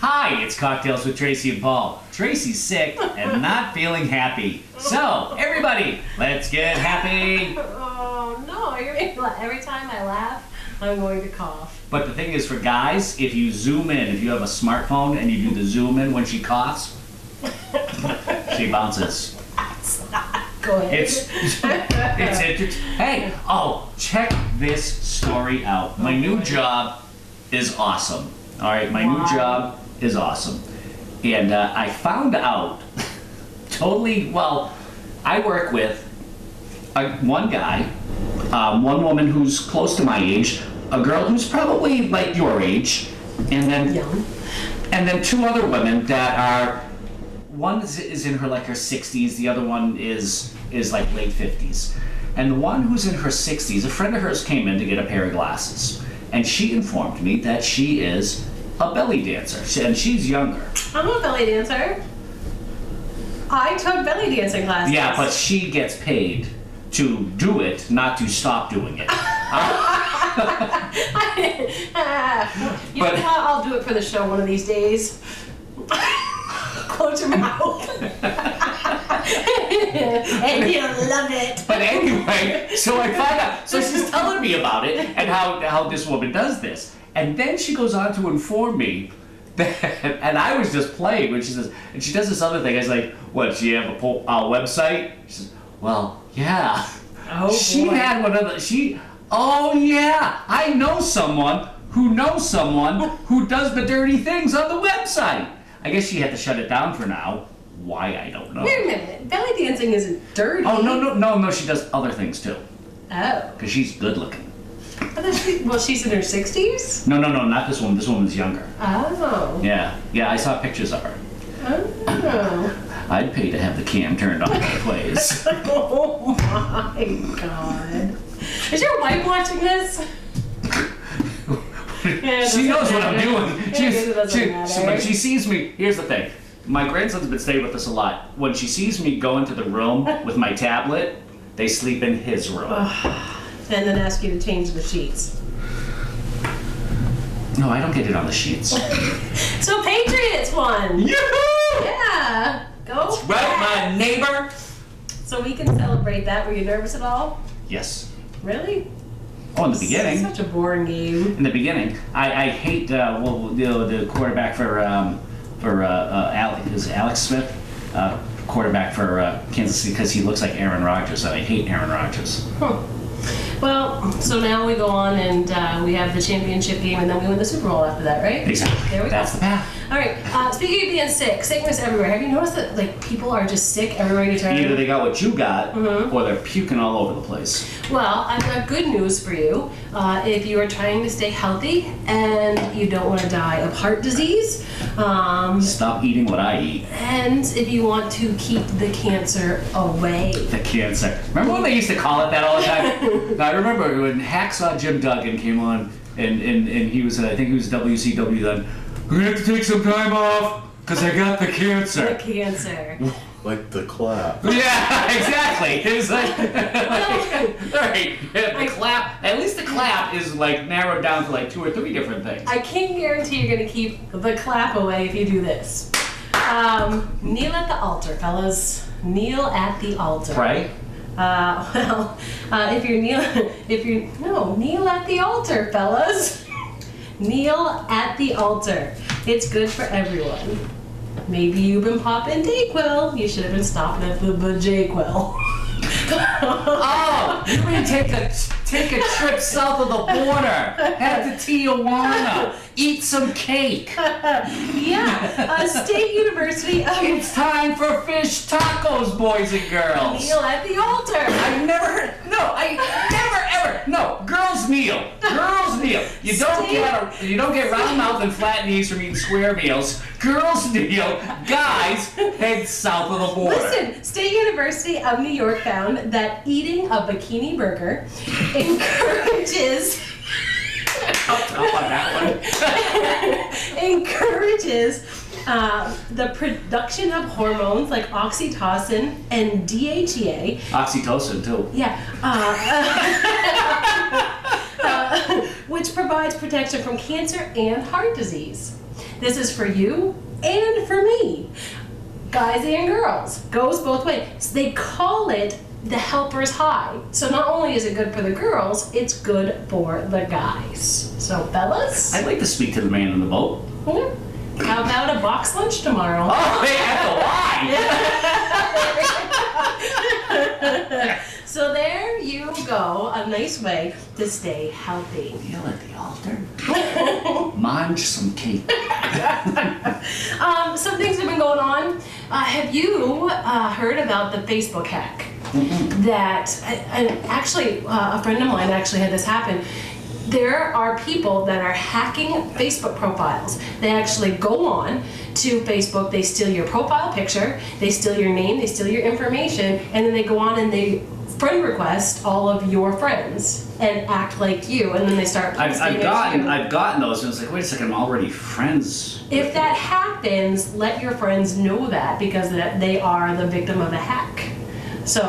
Hi, it's Cocktails with Tracy and Paul. Tracy's sick and not feeling happy. So, everybody, let's get happy. Oh no, you're making me laugh. Every time I laugh, I'm going to cough. But the thing is, for guys, if you zoom in, if you have a smartphone and you do the zoom in when she coughs, she bounces. That's not good. It's interesting. Hey, check this story out. My new job is awesome. All right, my new job is awesome. And I found out I work with one guy, one woman who's close to my age, a girl who's probably like your age, and then two other women that are, one is in her 60s, the other one is like late 50s. And the one who's in her 60s, a friend of hers came in to get a pair of glasses, and she informed me that she is a belly dancer, and she's younger. I'm a belly dancer. I took belly dancing classes. Yeah, but she gets paid to do it, not to stop doing it. You know what? I'll do it for the show one of these days. Close your mouth. And you'll love it. But anyway, so I find out. So she's telling me about it and how this woman does this. And then she goes on to inform me that, and I was just playing when she says, and she does this other thing. I was like, what, she have a website? She says, well, yeah. Oh, she boy. had one of the, oh yeah, I know someone who knows someone who does the dirty things on the website. I guess she had to shut it down for now. Why, I don't know. Wait a minute. Belly dancing isn't dirty. Oh, no, she does other things too. Oh. Because she's good looking. Well, she's in her 60s? No, not this woman. This woman's younger. Oh. Yeah, I saw pictures of her. Oh. I'd pay to have the cam turned on both ways. Oh my God. Is your wife watching this? She knows what I'm doing. When she She sees me, here's the thing. My grandson's been staying with us a lot. When she sees me go into the room with my tablet, they sleep in his room. And then ask you to change the sheets. No, I don't get it on the sheets. So Patriots won! Yoo-hoo! Yeah! Go! Well, my neighbor. So we can celebrate that. Were you nervous at all? Yes. Really? Oh, in the beginning. Such a boring game. In the beginning, I hate the quarterback for Alex Smith, quarterback for Kansas City, because he looks like Aaron Rodgers, and I hate Aaron Rodgers. Well, so now we go on and we have the championship game, and then we win the Super Bowl after that, right? Exactly. There we That's go. the path. All right. Speaking of being sick, sickness everywhere. Have you noticed that people are just sick everywhere you turn? Either they got what you got, or they're puking all over the place. Well, I've got good news for you. If you are trying to stay healthy and you don't want to die of heart disease, Stop eating what I eat. and if you want to keep the cancer away. The cancer. Remember when they used to call it that all the time? I remember when Hacksaw Jim Duggan came on, and he was, I think he was WCW then. We're gonna have to take some time off because I got the The cancer. cancer. Like the clap. Yeah, exactly. It's like, right. The clap. At least the clap is narrowed down to 2 or 3 different things. I can't guarantee you're going to keep the clap away if you do this. Kneel at the altar, fellas. Kneel at the altar. Pray. Kneel at the altar, fellas. Kneel at the altar. It's good for everyone. Maybe you've been popping Dayquil. You should have been stopping at the Jayquil. Oh, you mean take a trip south of the border, head to Tijuana, eat some cake. Yeah, State University of... It's time for fish tacos, boys and girls. Kneel at the altar. I've never heard. No, girls kneel. Girls kneel. You don't get round mouth and flat knees from eating square meals. Girls kneel. Guys head south of the border. Listen, State University of New York found that eating a bikini burger encourages the production of hormones like oxytocin and DHEA. Oxytocin too. Yeah. Which provides protection from cancer and heart disease. This is for you and for me. Guys and girls. Goes both ways. So they call it the helper's high. So not only is it good for the girls, it's good for the guys. So fellas, I'd like to speak to the man in the boat. how about a box lunch tomorrow? Oh, hey, that's a lie! So there you go, a nice way to stay healthy. Kneel at the altar. Munch some cake. Some things have been going on. Have you heard about the Facebook hack? That, and actually, a friend of mine actually had this happen. There are people that are hacking Facebook profiles. They actually go on to Facebook, they steal your profile picture, they steal your name, they steal your information, and then they go on and they friend request all of your friends and act like you, and then they start posting I've it gotten to you. I've gotten those, and it's like, wait a second, I'm already friends. If that happens, let your friends know that, because that they are the victim of a hack. So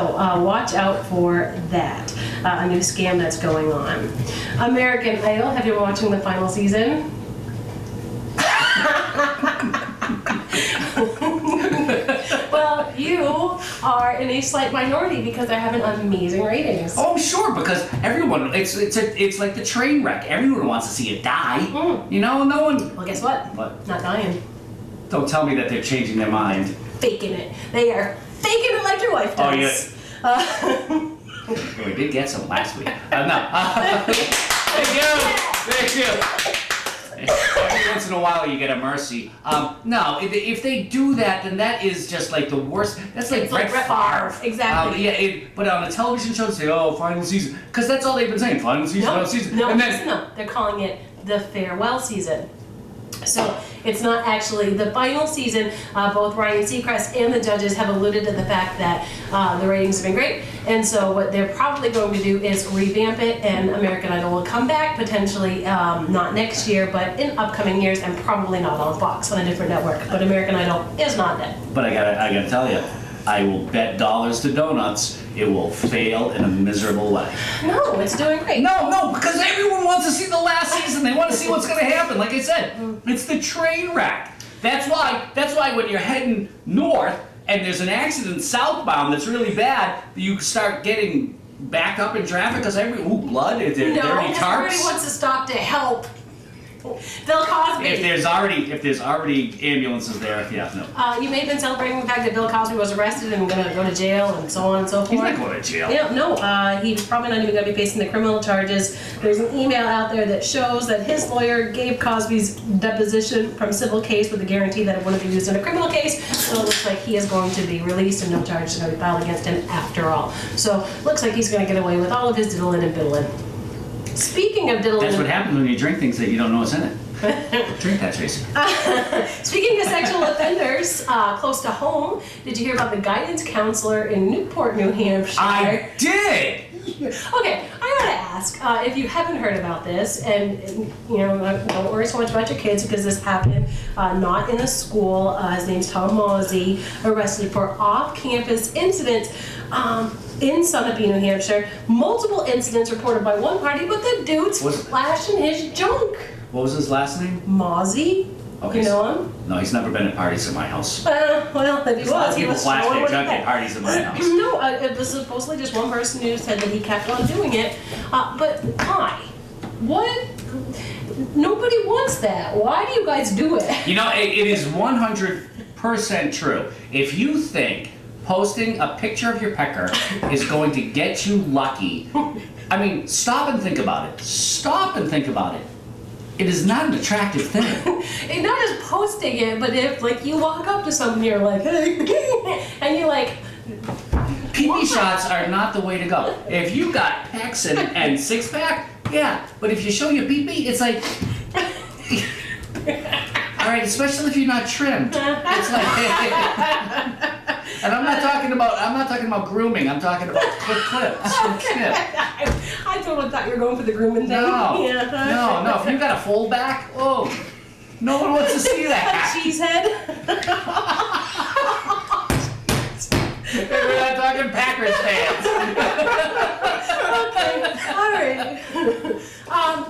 watch out for that. A new scam that's going on. American Idol, have you been watching the final season? Well, you are in a slight minority because they're having amazing ratings. Oh, I'm sure, because everyone, it's like the train wreck. Everyone wants to see it die. You know, no one. Well, guess what? What? Not dying. Don't tell me that they're changing their mind. Faking it. They are faking it like your wife Oh, does. We did get some last week. No. Thank you. Every once in a while you get a mercy. No, if they do that, then that is just like the worst. That's like It's Brett like Brett Favre. Exactly. But on a television show, they say, oh, final season. Because that's all they've been saying, final season, final season. No, And then, no, they're calling it the farewell season. So it's not actually the final season. Both Ryan Seacrest and the judges have alluded to the fact that the ratings have been great, and so what they're probably going to do is revamp it, and American Idol will come back potentially not next year, but in upcoming years, and probably not on Fox, on a different network. But American Idol is not dead. but I gotta tell you, I will bet dollars to donuts it will fail in a miserable way. No, it's doing great. No, because everyone wants to see the last season. They want to see what's going to happen. Like I said, it's the train wreck. That's why when you're heading north and there's an accident southbound that's really bad, you start getting back up in traffic because blood, dirty No, everybody tarps. wants to stop to help. Bill Cosby. If there's already ambulances there, yeah, no. You may have been celebrating the fact that Bill Cosby was arrested and going to go to jail and so on and so forth. He's not going to jail. Yeah, no, he's probably not even going to be facing the criminal charges. There's an email out there that shows that his lawyer gave Cosby's deposition from civil case with a guarantee that it wouldn't be used in a criminal case. So it looks like he is going to be released and no charges are going to be filed against him after all. So looks like he's going to get away with all of his diddling and biddling. Speaking of diddling, That's what happens when you drink things that you don't know what's in it. Drink that, Tracy. speaking of sexual offenders close to home, did you hear about the guidance counselor in Newport, New Hampshire? I did. Okay, I gotta ask if you haven't heard about this, and you know, don't worry so much about your kids because this happened not in a school. His name's Tom Mosey, arrested for off-campus incidents in Sunapee, New Hampshire. Multiple incidents reported by one party, but the dude's flashing his junk. What was his last name? Mosey, Okay, you know him? No, he's never been at parties in my house. Well, if he A lot was, of he people was flash showing their what he junk had. at parties in my house. No, it was supposedly just one person who said that he kept on doing it. But why? What? Nobody wants that. Why do you guys do it? You know, it is 100% true. If you think posting a picture of your pecker is going to get you lucky, I mean, stop and think about it. Stop and think about it. It is not an attractive thing. And not just posting it, but if like you walk up to someone, you're like, hey, and you're like, PP shots are not the way to go. If you got pecs and six pack, yeah. But if you show your PP, it's like, all right, especially if you're not trimmed. It's like, and I'm not talking about grooming. I'm talking about clips. I totally thought you were going for the grooming thing. No, Yeah. no. If you got a full back, oh, no one wants to see that. Cheesehead. We're not talking Packers fans. Okay, all right.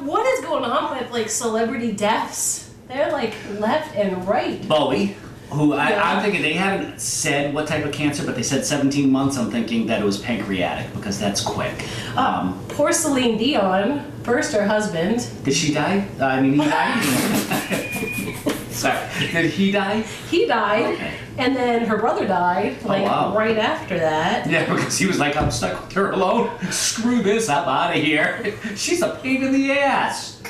What is going on with like celebrity deaths They're like left and right. Bowie, who Yeah. I'm thinking they haven't said what type of cancer, but they said 17 months. I'm thinking that it was pancreatic because that's quick. Poor Celine Dion, first her husband. Did she die? I mean, he died? Sorry. Did he die? He died, Okay. and then her brother died, like wow. right after that. Yeah, because he was like, I'm stuck with her alone. Screw this, I'm out of here. She's a pain in the ass.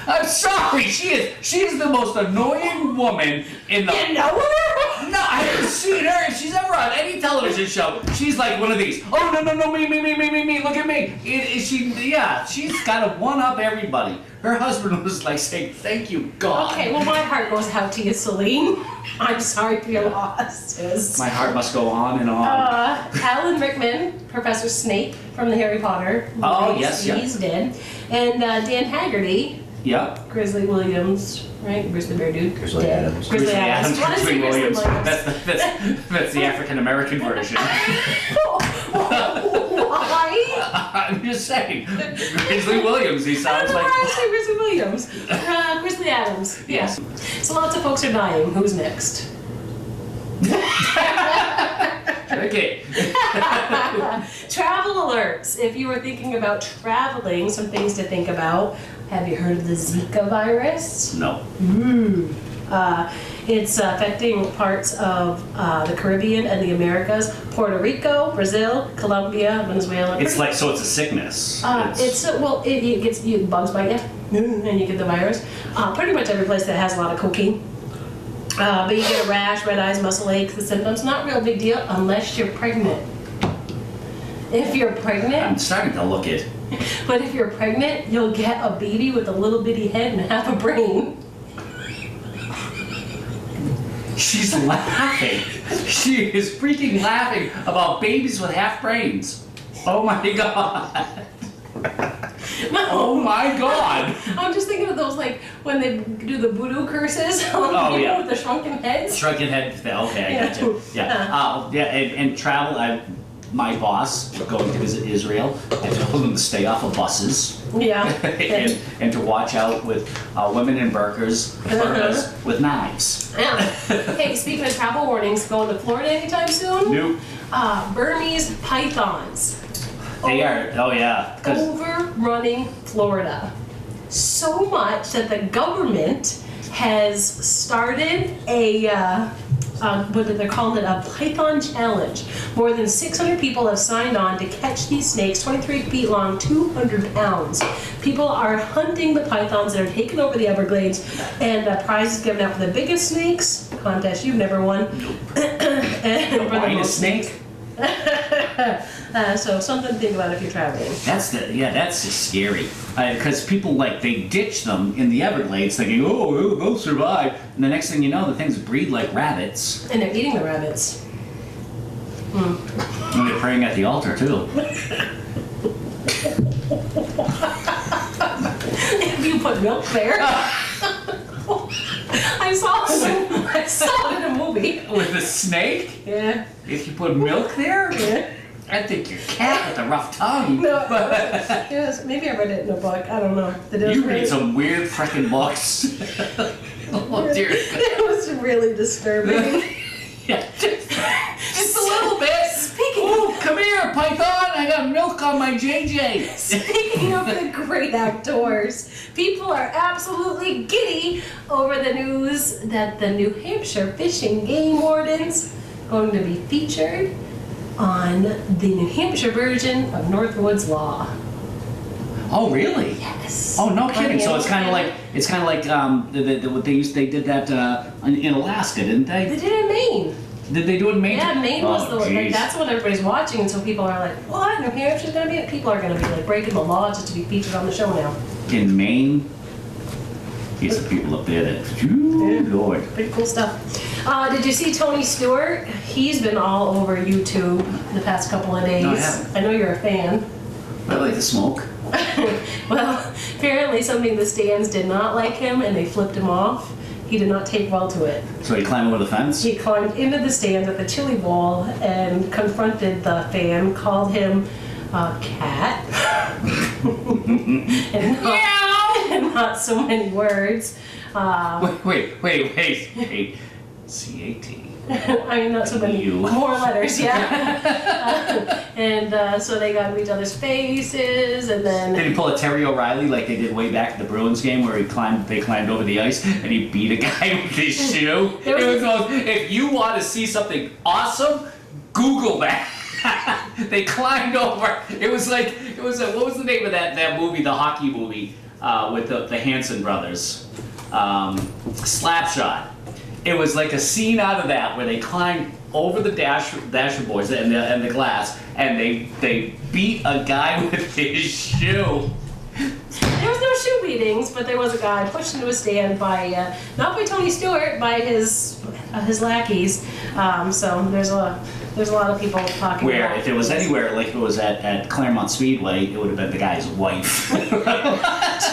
I'm sorry, she's the most annoying woman in the... You know her? No, I haven't seen her. If she's ever on any television show, she's like one of these. Oh, no, me, look at me. She's got to one-up everybody. Her husband was like saying, thank you, God. Okay, well, my heart goes out to you, Celine. I'm sorry for your losses. My heart must go on and on. Alan Rickman, Professor Snape from the Harry Potter. Oh, movies, yes, yeah. He's dead. And Dan Haggerty, Yep. Grizzly Williams, right? Grizzly Bear Dude. Grizzly Dead. Adams. Grizzly Adams. Why did I say Grizzly Grizzly Williams. Williams? That's the African-American version. Why? I'm just saying. Grizzly Williams, he I sounds don't know like... why I say Grizzly Williams. Grizzly Adams. Yes. Yeah. So lots of folks are dying. Who's next? Okay. Travel alerts. If you were thinking about traveling, some things to think about. Have you heard of the Zika virus? No. It's affecting parts of the Caribbean and the Americas, Puerto Rico, Brazil, Colombia, Venezuela. It's like, so it's a sickness. It gets you, bugs bite you, and you get the virus. Pretty much every place that has a lot of cocaine. But you get a rash, red eyes, muscle aches, the symptoms. Not a real big deal unless you're pregnant. If you're I'm pregnant, starting to look it. but if you're pregnant, you'll get a baby with a little bitty head and half a brain. She's laughing. She is freaking laughing about babies with half brains. Oh my God. Oh my God. I'm just thinking of those, like, when they do the voodoo curses on people yeah. with the shrunken heads. Shrunken head. Okay, I Yeah. got you. Yeah. And travel. My boss going to visit Israel. I told him to stay off of buses. Yeah. and to watch out with women in burqas with knives. Yeah. Hey, speaking of travel warnings, going to Florida anytime soon? Nope. Burmese pythons. They are. Oh yeah. 'Cause Overrunning Florida. So much that the government has started what they're calling it, a Python Challenge. More than 600 people have signed on to catch these snakes, 23 feet long, 200 pounds. People are hunting the pythons that are taking over the Everglades, and prizes given out for the biggest snakes. Contest you've never won. And for the Wine a most snake. So something to think about if you're traveling. That's just scary. Because people they ditch them in the Everglades, thinking, oh, they'll survive, and the next thing you know, the things breed like rabbits, And they're eating the rabbits. and they're praying at the altar too. If you put milk there. I saw it in a movie. With the snake, Yeah. if you put milk there, Yeah. I think your cat with a rough tongue. No, yes, maybe I read it in a book. I don't know. You read some weird frickin' books. Oh dear. It was really disturbing. Yeah, just a little bit. Speaking Oh, come here, Python. I got milk on my JJ. Speaking of the great outdoors, people are absolutely giddy over the news that the New Hampshire Fish and Game Wardens are going to be featured on the New Hampshire version of Northwoods Law. Oh, really? Yes. Oh, no kidding. So it's kind of Yeah. like what they did that in Alaska, didn't They they? did it in Maine. Did they do it in Maine? Yeah, Maine was Oh, the one. Like, geez. that's what everybody's watching, and so people are like, "What? New Hampshire's gonna be it?" People are gonna be like breaking the law just to be featured on the show now. In Maine. These are people up there that. Ooh, Lord. Pretty cool stuff. Did you see Tony Stewart? He's been all over YouTube the past couple of days. No, I haven't. I know you're a fan. I like to smoke. Well, apparently something the stands did not like him, and they flipped him off. He did not take well to it. So he climbed over the fence? He climbed into the stands at the Chili Bowl and confronted the fan, called him a cat, and not so many words. Wait. C-A-T. I mean, not so many You. more letters, yeah. And so they got in each other's faces, and then Did he pull a Terry O'Reilly like they did way back at the Bruins game where they climbed over the ice and he beat a guy with his shoe? There was- If you want to see something awesome, Google that. They climbed over. What was the name of that movie, the hockey movie, with the Hanson brothers? Slapshot. It was like a scene out of that where they climbed over the dasher boards and the glass, and they beat a guy with his shoe. there was no shoe beatings, but there was a guy pushed into a stand by not by Tony Stewart, by his lackeys. So there's a lot of people talking Where about if it was anywhere, like if it was at Claremont Speedway, it would have been the guy's wife.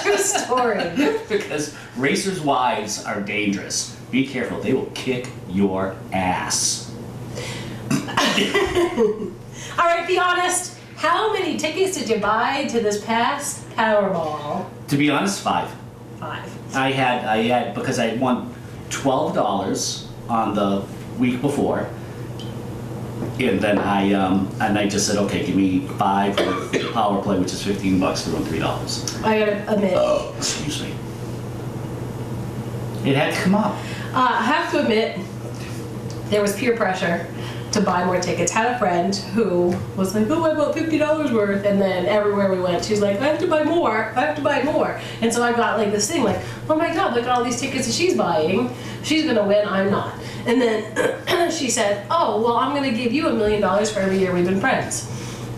True story. Because racers' wives are dangerous. Be careful, they will kick your ass. All right, be honest. How many tickets did you buy to this past Powerball? To be honest, 5. 5. I had because I won $12 on the week before, and then I just said, okay, give me 5 for Power Play, which is $15 to win $3. I gotta admit. Oh, excuse me. It had to come up. I have to admit, there was peer pressure to buy more tickets. Had a friend who was like, oh, I bought $50 worth, and then everywhere we went, she's like, I have to buy more, I have to buy more. And so I got like this thing like, oh my God, look at all these tickets that she's buying. She's gonna win, I'm not. And then she said, oh, well, I'm gonna give you $1 million for every year we've been friends.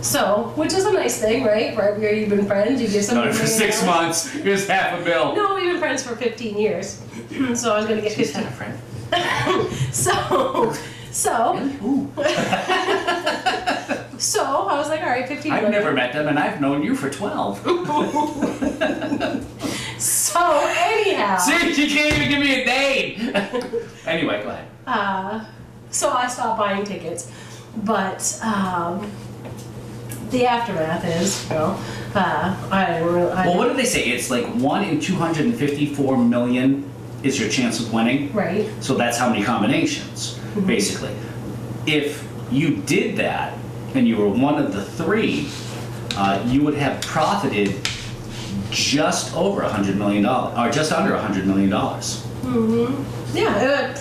So, which is a nice thing, right? For every year you've been friends, you give somebody No, for $1 million. 6 months, here's $500,000. No, we've been friends for 15 years. So I was gonna get She's 15. not a friend. So Ooh. So I was like, all right, 15 I've million. never met them, and I've known you for 12. So anyhow, See, she can't even give me a name. Anyway, go ahead. so I stopped buying tickets, but the aftermath is, Well, what did they say? It's like 1 in 254 million is your chance of winning. right? So that's how many combinations, basically. If you did that and you were one of the 3, you would have profited just over $100 million, or just under $100 million. Yeah,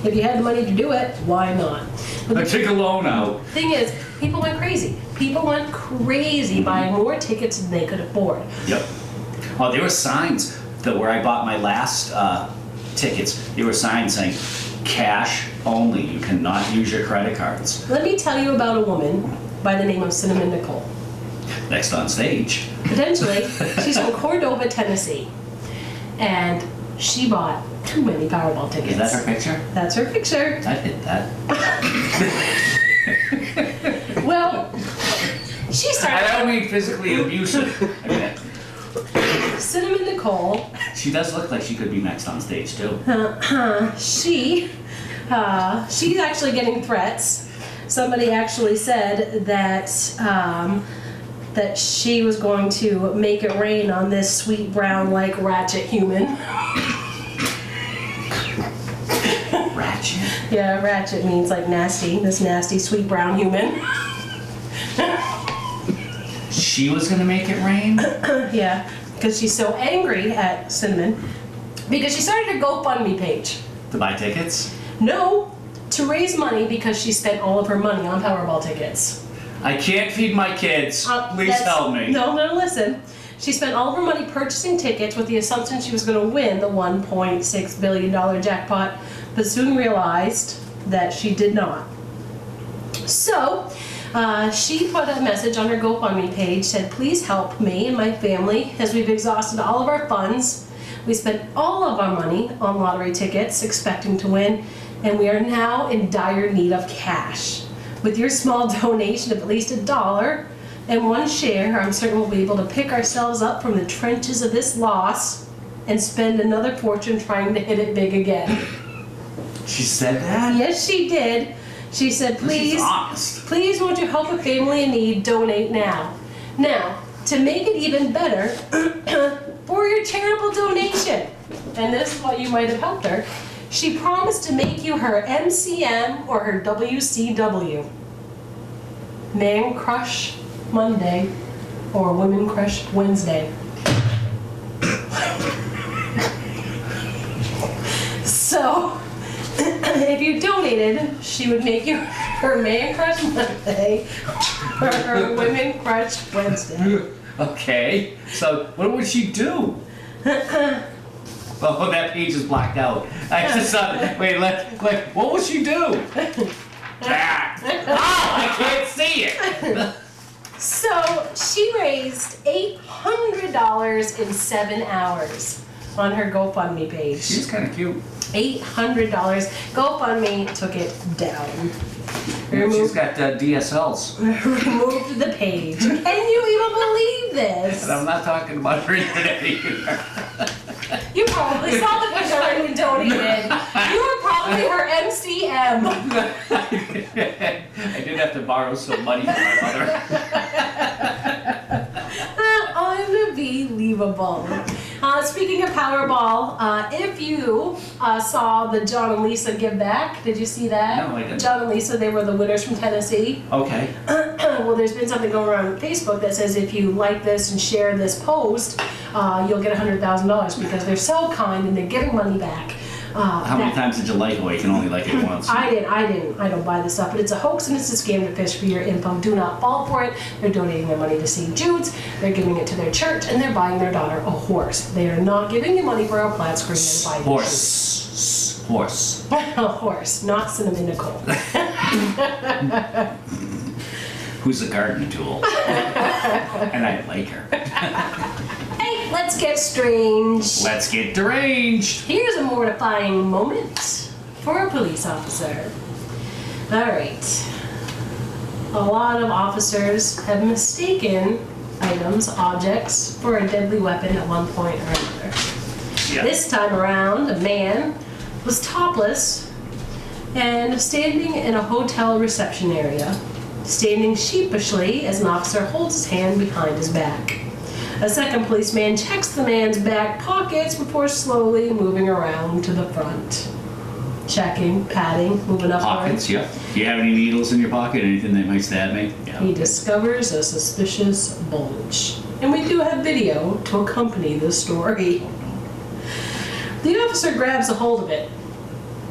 if you had the money to do it, why not? But I the took a loan out. thing is, people went crazy. People went crazy buying more tickets than they could afford. Yep. Oh, there were signs that where I bought my last tickets. There were signs saying, "Cash only. You cannot use your credit cards." Let me tell you about a woman by the name of Cinnamon Nicole. Next on stage. Potentially, she's from Cordova, Tennessee, and she bought too many Powerball tickets. Is that her picture? That's her picture. I did that. Well, she I started. don't mean physically abusive. I mean, Cinnamon Nicole. she does look like she could be next on stage too. She's actually getting threats. Somebody actually said that that she was going to make it rain on this sweet brown like ratchet human. Ratchet. Yeah, ratchet means like nasty. This nasty sweet brown human. She was gonna make it rain? Yeah, because she's so angry at Cinnamon because she started a GoFundMe page. To buy tickets? No, to raise money because she spent all of her money on Powerball tickets. I can't feed my kids. Please That's- help me. No, listen. She spent all of her money purchasing tickets with the assumption she was going to win the $1.6 billion jackpot, but soon realized that she did not. So, she put a message on her GoFundMe page, said, please help me and my family as we've exhausted all of our funds. We spent all of our money on lottery tickets expecting to win, and we are now in dire need of cash. With your small donation of at least $1 and 1 share, I'm certain we'll be able to pick ourselves up from the trenches of this loss and spend another fortune trying to hit it big again. She said that? Yes, she did. She said, She's please, honest. please won't you help a family in need, donate now. Now, to make it even better for your charitable donation. And this is what you might have helped her. She promised to make you her MCM or her WCW. Man Crush Monday or Women Crush Wednesday. So, if you donated, she would make you her Man Crush Monday or her Women Crush Wednesday. Okay, so what would she do? Oh, that page is blacked out. I just saw, wait, what would she do? Ah, oh, I can't see it. So she raised $800 in 7 hours on her GoFundMe page. She's kind of cute. $800. GoFundMe took it down. She's got DSLs. Removed the page. Can you even believe this? And I'm not talking about her today either. You probably saw the picture when you donated. You were probably her MCM. I did have to borrow some money from my mother. Unbelievable. Speaking of Powerball, if you saw the John and Lisa Give Back, did you see that? No, I didn't. John and Lisa, they were the winners from Tennessee. Okay. Well, there's been something going around on Facebook that says if you like this and share this post, you'll get $100,000 because they're so kind and they're giving money back. How many times did you like it? Well, you can only like it once. I don't buy this stuff, but it's a hoax and it's a scam to fish for your info. Do not fall for it. They're donating their money to St. Jude's, they're giving it to their church, and they're buying their daughter a horse. They are not giving you money for a flat screen and buying Horse. a horse, not Cinnamon Nicole. Who's a garden tool. And I like her. Hey, let's get strange. Let's get deranged. Here's a mortifying moment for a police officer. All right. A lot of officers have mistaken items, objects, for a deadly weapon at one point or another. Yeah. This time around, a man was topless and standing in a hotel reception area, standing sheepishly as an officer holds his hand behind his back. A second policeman checks the man's back pockets before slowly moving around to the front. Checking, patting, moving up. Pockets, yeah. Do you have any needles in your pocket? Anything that might stab me? Yeah. He discovers a suspicious bulge. And we do have video to accompany this story. The officer grabs a hold of it.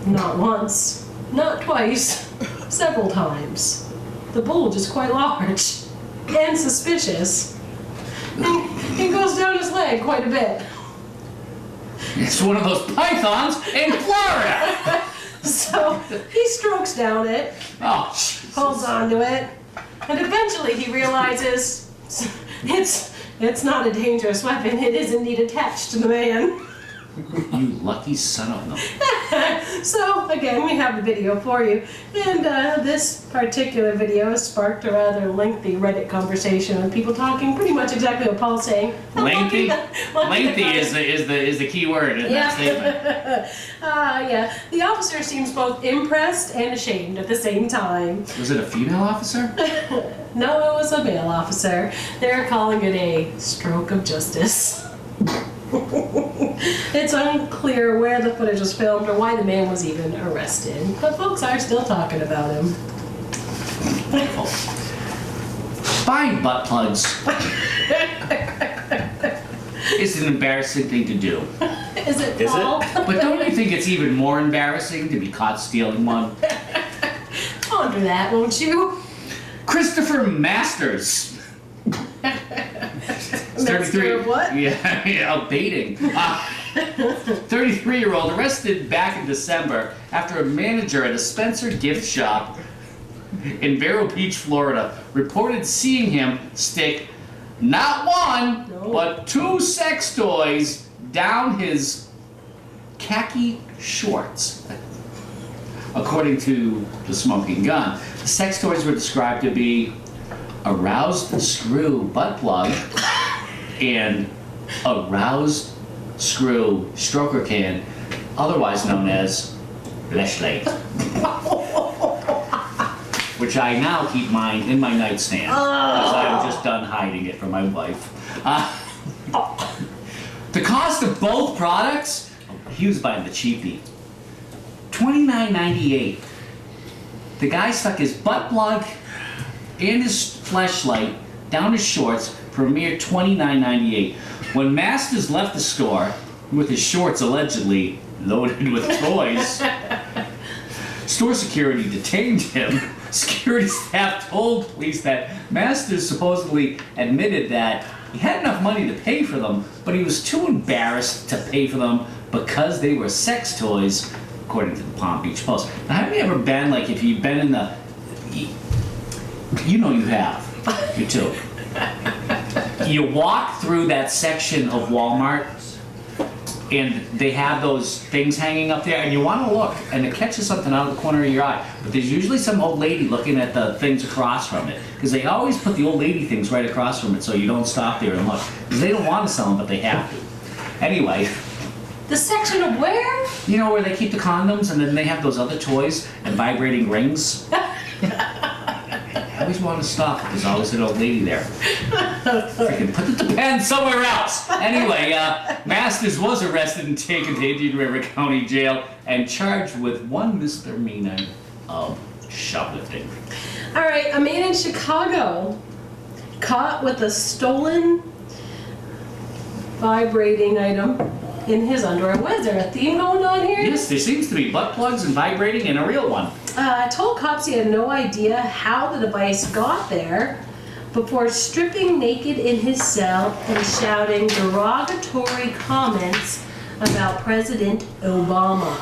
Not once, not twice, several times. The bulge is quite large and suspicious. And it goes down his leg quite a bit. It's one of those pythons in Florida. So he strokes down it, Oh, Jesus. holds on to it, and eventually he realizes it's not a dangerous weapon. It is indeed attached to the man. You lucky son of a... So again, we have the video for you, and this particular video has sparked a rather lengthy Reddit conversation with people talking pretty much exactly what Paul's saying. Lengthy? Lucky Lengthy the is the key word in that statement. yeah. The officer seems both impressed and ashamed at the same time. Was it a female officer? No, it was a male officer. They're calling it a stroke of justice. It's unclear where the footage was filmed or why the man was even arrested, but folks are still talking about him. Buying butt plugs is an embarrassing thing to do. Is it Is Paul? it? But don't you think it's even more embarrassing to be caught stealing one? Ponder that, won't you? Christopher Masters. Master of what? Yeah, baiting. 33-year-old arrested back in December after a manager at a Spencer gift shop in Vero Beach, Florida, reported seeing him stick not one, but 2 sex toys down his khaki shorts. According to the Smoking Gun, the sex toys were described to be a roused screw butt plug and a roused screw stroker can, otherwise known as fleshlight. which I now keep mine in my nightstand. Because I'm just done hiding it from my wife. The cost of both products, he was buying the cheapie. $29.98. The guy stuck his butt plug and his fleshlight down his shorts for a mere $29.98. When Masters left the store with his shorts allegedly loaded with toys, store security detained him. Security staff told police that Masters supposedly admitted that he had enough money to pay for them, but he was too embarrassed to pay for them because they were sex toys, according to the Palm Beach Post. Now, have you ever been, like, if you've been in the... You know you have. You too. You walk through that section of Walmart, and they have those things hanging up there, and you want to look, and it catches something out of the corner of your eye. But there's usually some old lady looking at the things across from it, because they always put the old lady things right across from it so you don't stop there and look. Because they don't want to sell them, but they have to. Anyway. The section of where? You know where they keep the condoms, and then they have those other toys and vibrating rings? I always want to stop, but there's always an old lady there. Freaking put the pen somewhere else. Anyway, Masters was arrested and taken to Indian River County Jail and charged with one misdemeanor of shoplifting. All right, a man in Chicago caught with a stolen vibrating item in his underwear. What is there, a theme going on here? Yes, there seems to be butt plugs and vibrating and a real one. Told cops he had no idea how the device got there before stripping naked in his cell and shouting derogatory comments about President Obama.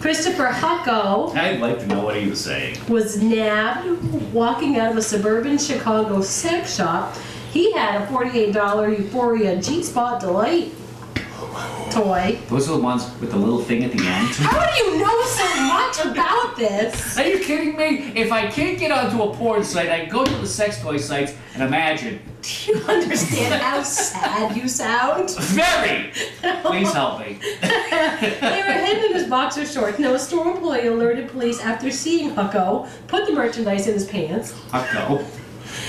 Christopher Hucko I'd like to know what he was saying. was nabbed walking out of a suburban Chicago sex shop. He had a $48 Euphoria G-Spot Delight toy. Those are the ones with the little thing at the end. How do you know so much about this? Are you kidding me? If I can't get onto a porn site, I can go to the sex toy sites and imagine. Do you understand how sad you sound? Very! Please help me. They were hidden in his boxer shorts. Now, a store employee alerted police after seeing Hucko put the merchandise in his pants. Hucko.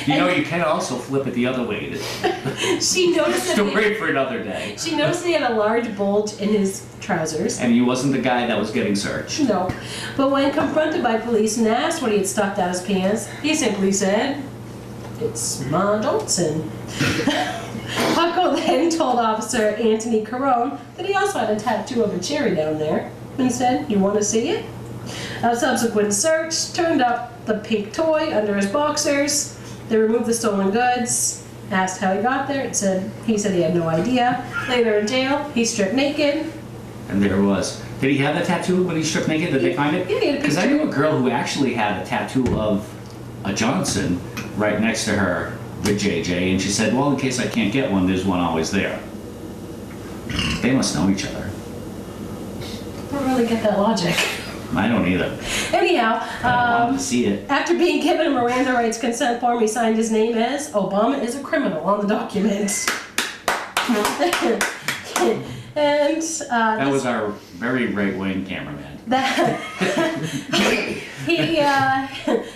You know, you can also flip it the other way. She noticed that Story for another day. she noticed he had a large bulge in his trousers. And he wasn't the guy that was getting searched. No. But when confronted by police and asked what he had stuffed out his pants, he simply said, "It's Ma Johnson." Hucko then told Officer Anthony Carone that he also had a tattoo of a cherry down there and said, "You want to see it?" A subsequent search turned up the pink toy under his boxers. They removed the stolen goods, asked how he got there, and he said he had no idea. Later in jail, he stripped naked. And there it was. Did he have the tattoo when he stripped naked? Did they find it? Yeah, he had a Because I picture. knew a girl who actually had a tattoo of a Johnson right next to her with JJ, and she said, well, in case I can't get one, there's one always there. They must know each other. I don't really get that logic. I don't either. Anyhow, I wanted to see it. after being given a Miranda rights consent form, he signed his name as Obama is a criminal on the document. And That was our very right-wing cameraman.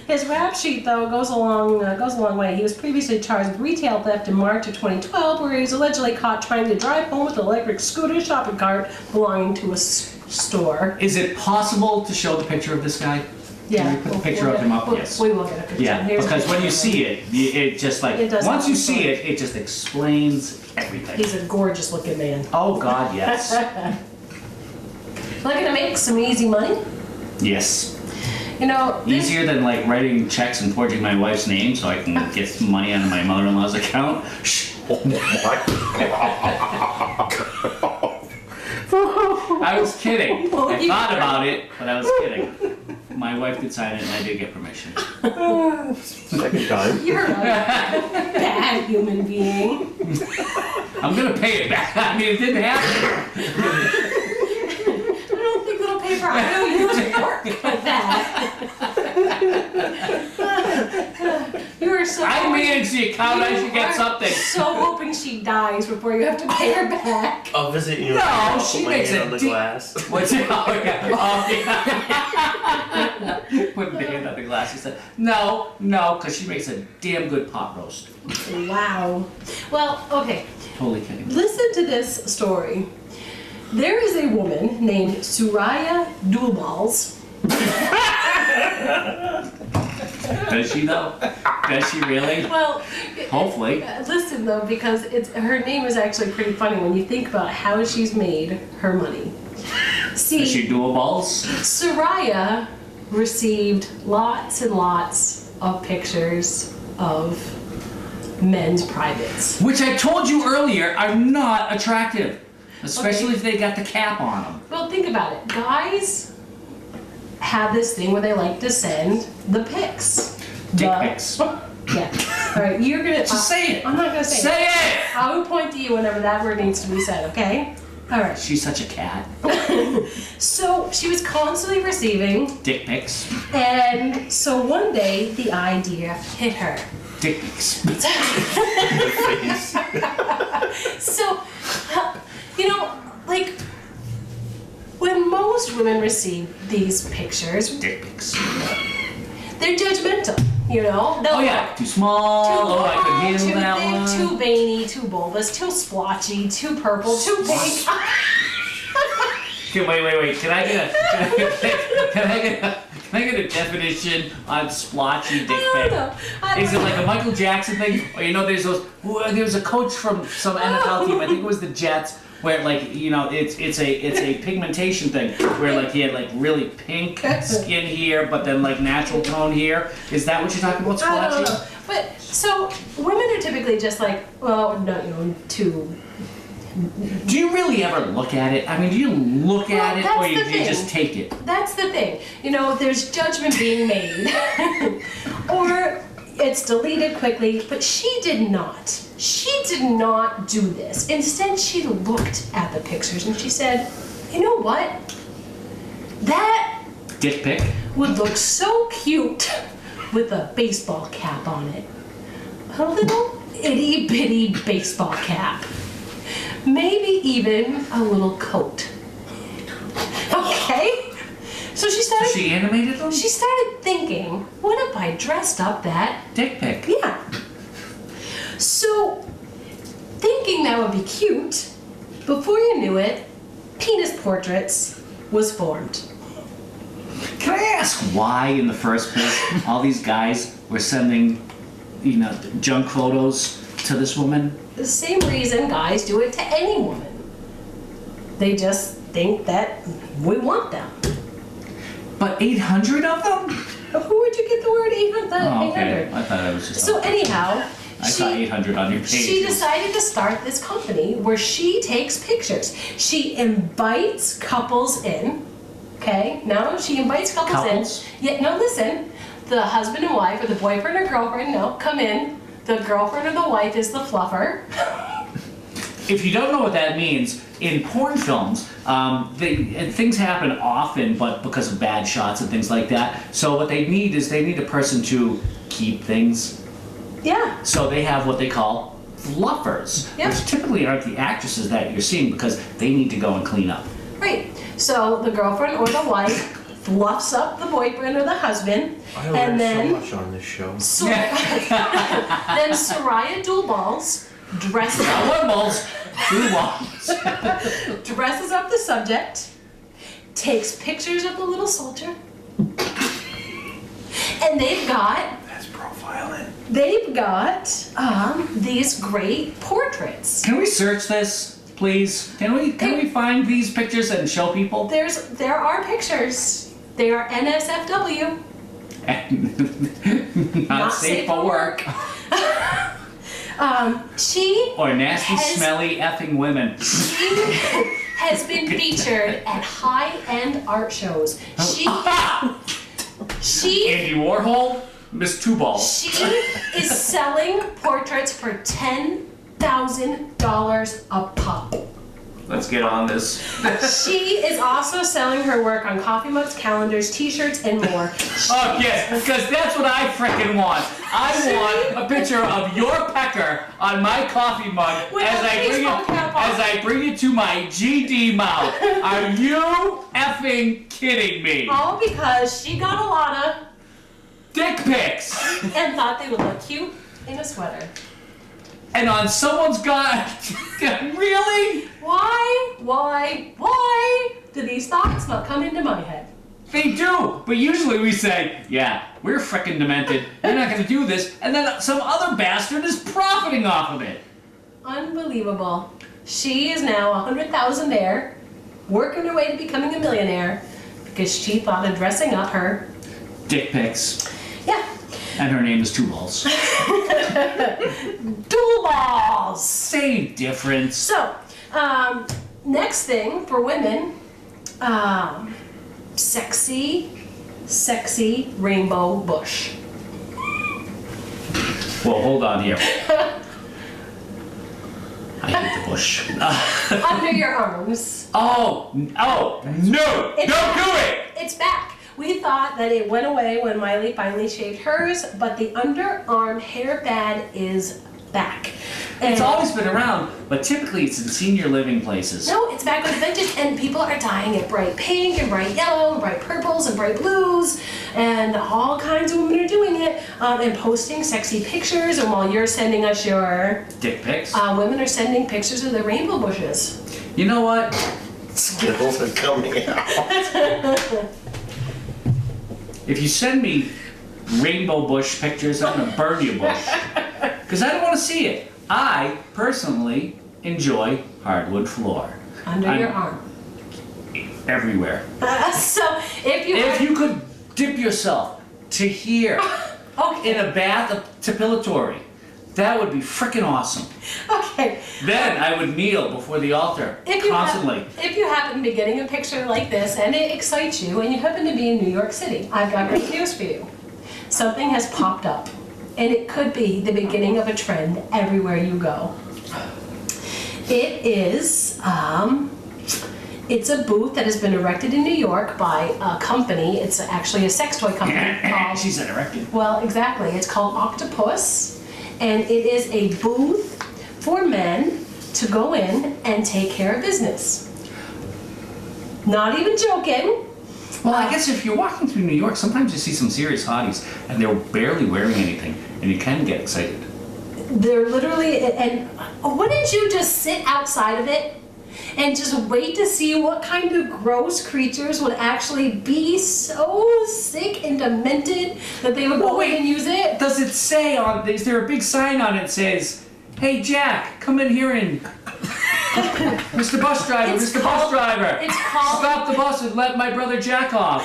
His rap sheet though goes a long way. He was previously charged with retail theft in March of 2012, where he was allegedly caught trying to drive home with an electric scooter shopping cart belonging to a store. Is it possible to show the picture of this guy? Yeah, Can we put the picture of him up? Yes. We will get a picture. Yeah, Here's a because when you picture. see it, it just like, It does once have you a see story. it, it just explains everything. He's a gorgeous looking man. Oh God, yes. Looking to make some easy money. Yes. You know, this, Easier than like writing checks and forging my wife's name so I can get some money out of my mother-in-law's account. I was kidding. I thought about it, but I was kidding. My wife did sign it and I did get permission. Second time. you're a bad human being. I'm gonna pay it back. I mean, it didn't happen. I don't think little paper IOUs work like that. You are I manage the account. I should get are something. So hoping she dies before you have to pay her back. I'll visit you. No, I'll she put my makes hand a on the deep- glass. What's it? Oh, yeah. Oh, yeah. Put the hand on the glass. He said, no, because she makes a damn good pot roast. Wow. Well, okay. Totally kidding. Listen to this story. There is a woman named Suraya Dulballs. Does she though? Does she really? Well, Hopefully. listen though, because her name is actually pretty funny when you think about how she's made her money. See, Does she dual balls? Soraya received lots and lots of pictures of men's privates. Which I told you earlier are not attractive. Especially Okay. if they got the cap on them. Well, think about it. Guys have this thing where they like to send the pics. Dick The- pics. Yeah. All right, you're gonna. Just say it. I'm not gonna say it. Say it! I will point to you whenever that word needs to be said. Okay. All right. She's such a cat. So she was constantly receiving, Dick pics. and so one day the idea hit her. Dick pics. The face. So, you know, like when most women receive these pictures, Dick pics. they're judgmental. You know, they'll Oh yeah, too small. Oh, I could handle too that thick, one. too veiny, too bulbous, too splotchy, too purple, too pink. Okay, wait. Can I get a definition on splotchy dick I don't pic? know. I Is it don't like a Michael Jackson thing? Or there's those. There was a coach from some NFL team. I think it was the Jets. Where it's a pigmentation thing where like he had like really pink skin here, but then like natural tone here. Is that what you're talking about, I don't splotchy? know. But so women are typically just like, well, no, too. Do you really ever look at it? I mean, do you look Well, at it that's or the you thing. just take it? That's the thing. There's judgment being made. Or it's deleted quickly, but she did not. She did not do this. Instead, she looked at the pictures and she said, you know what? That Dick pic? would look so cute with a baseball cap on it. A little itty bitty baseball cap. Maybe even a little coat. Okay? So she started. She animated them? She started thinking, what if I dressed up that? Dick pic. Yeah. So, thinking that would be cute, before you knew it, penis portraits was formed. Can I ask why, in the first place, all these guys were sending, junk photos to this woman? The same reason guys do it to any woman. They just think that we want them. But 800 of them? Who would you get the word 800? Oh, okay. I thought I was just. So anyhow, I saw 800 on your page. she decided to start this company where she takes pictures. She invites couples in. Okay, no, she invites couples in. Yeah, no, listen. The husband and wife, or the boyfriend or girlfriend, no, come in. The girlfriend or the wife is the fluffer. If you don't know what that means, in porn films, things happen often, but because of bad shots and things like that. So what they need is a person to keep things. Yeah. So they have what they call fluffers, Yep. which typically aren't the actresses that you're seeing because they need to go and clean up. Right. So the girlfriend or the wife fluffs up the boyfriend or the husband, I and learned so then much on this show. then Soraya Dulballs dresses Now up, one balls, two balls. dresses up the subject, takes pictures of the little soldier, and they've got That's profiling. these great portraits. Can we search this, please? Can we find these pictures and show people? There are pictures. They are NSFW. Not safe for work. She Or nasty, smelly, effing women. has been featured at high-end art shows. She Andy Warhol, Miss Two Balls. she is selling portraits for $10,000 a pop. Let's get on this. She is also selling her work on coffee mugs, calendars, t-shirts, and more. Oh, yes, because that's what I frickin' want. I want a picture of your pecker on my coffee mug With as a baseball cap on. I bring it to my GD mouth. Are you effing kidding me? All because she got a lot of Dick pics. and thought they would look cute in a sweater. And on someone's god. Really? Why do these thoughts not come into my head? They do, but usually we say, yeah, we're frickin' demented, we're not gonna do this, and then some other bastard is profiting off of it. Unbelievable. She is now a 100,000-aire, working her way to becoming a millionaire because she thought of dressing up her. Dick pics. Yeah. And her name is Two Balls. Dual balls. Same difference. So, next thing for women, sexy rainbow bush. Well, hold on here. I hate the bush. Under your arms. Oh, no! Don't do it! It's back. We thought that it went away when Miley finally shaved hers, but the underarm hair band is back. And It's always been around, but typically it's in senior living places. no, it's back with vintage, and people are dyeing it bright pink and bright yellow and bright purples and bright blues, and all kinds of women are doing it and posting sexy pictures. And while you're sending us your Dick pics. women are sending pictures of their rainbow bushes. You know what? Skittles are coming out. If you send me rainbow bush pictures, I'm gonna burn your bush. Because I don't want to see it. I, personally, enjoy hardwood floor. Under your arm. Everywhere. So if you If you could dip yourself to here okay. in a bath of depilatory, that would be freaking awesome. Okay. Then I would kneel before the altar constantly. If you happen to be getting a picture like this and it excites you and you happen to be in New York City, I've got great news for you. Something has popped up, and it could be the beginning of a trend everywhere you go. It is, it's a booth that has been erected in New York by a company. It's actually a sex toy company called, She's an erected. well, exactly. It's called Octopus, and it is a booth for men to go in and take care of business. Not even joking. Well, I guess if you're walking through New York, sometimes you see some serious hotties, and they're barely wearing anything, and you can get excited. They're literally, and wouldn't you just sit outside of it and just wait to see what kind of gross creatures would actually be so sick and demented that they would go in and use it? Does it say on, is there a big sign on it that says, hey Jack, come in here and, Mr. Bus Driver, It's Mr. Bus called- Driver, it's called- stop the bus and let my brother Jack off.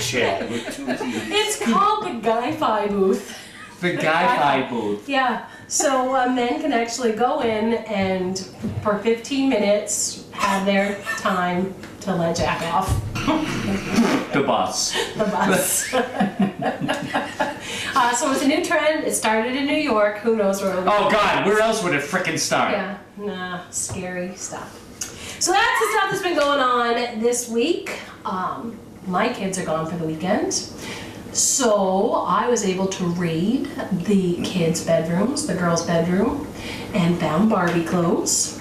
Chat with two T's. It's called the Guy-Fi booth. The Guy-Fi booth. Yeah, so men can actually go in and for 15 minutes have their time to let Jack off The bus. the bus. So it's a new trend. It started in New York. Who knows where it'll go. Oh God, where else would it frickin' start? Yeah, nah, scary stuff. So that's the stuff that's been going on this week. My kids are gone for the weekend. So I was able to raid the kids' bedrooms, the girls' bedroom, and found Barbie clothes.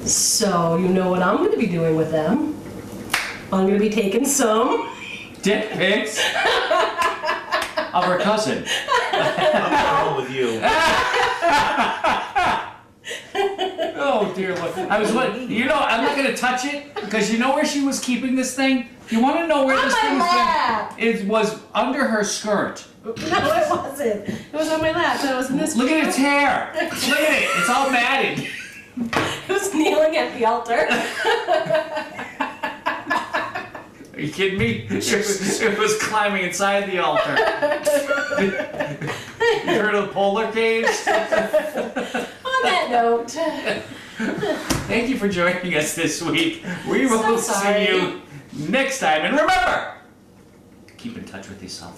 So you know what I'm going to be doing with them. I'm going to be taking some. Dick pics of her cousin. I'm home with you. Oh dear Lord. I'm not gonna touch it because you know where she was keeping this thing? You wanna know where On this my thing was? lap. It was under her skirt. No, it wasn't. It was on my lap. So I was in this. Look at its hair. Look at it. It's all matted. It was kneeling at the altar. Are you kidding me? It was climbing inside the altar. You heard of the polar caves? On that note. Thank you for joining us this week. We So will sorry. see you next time. And remember, keep in touch with yourself.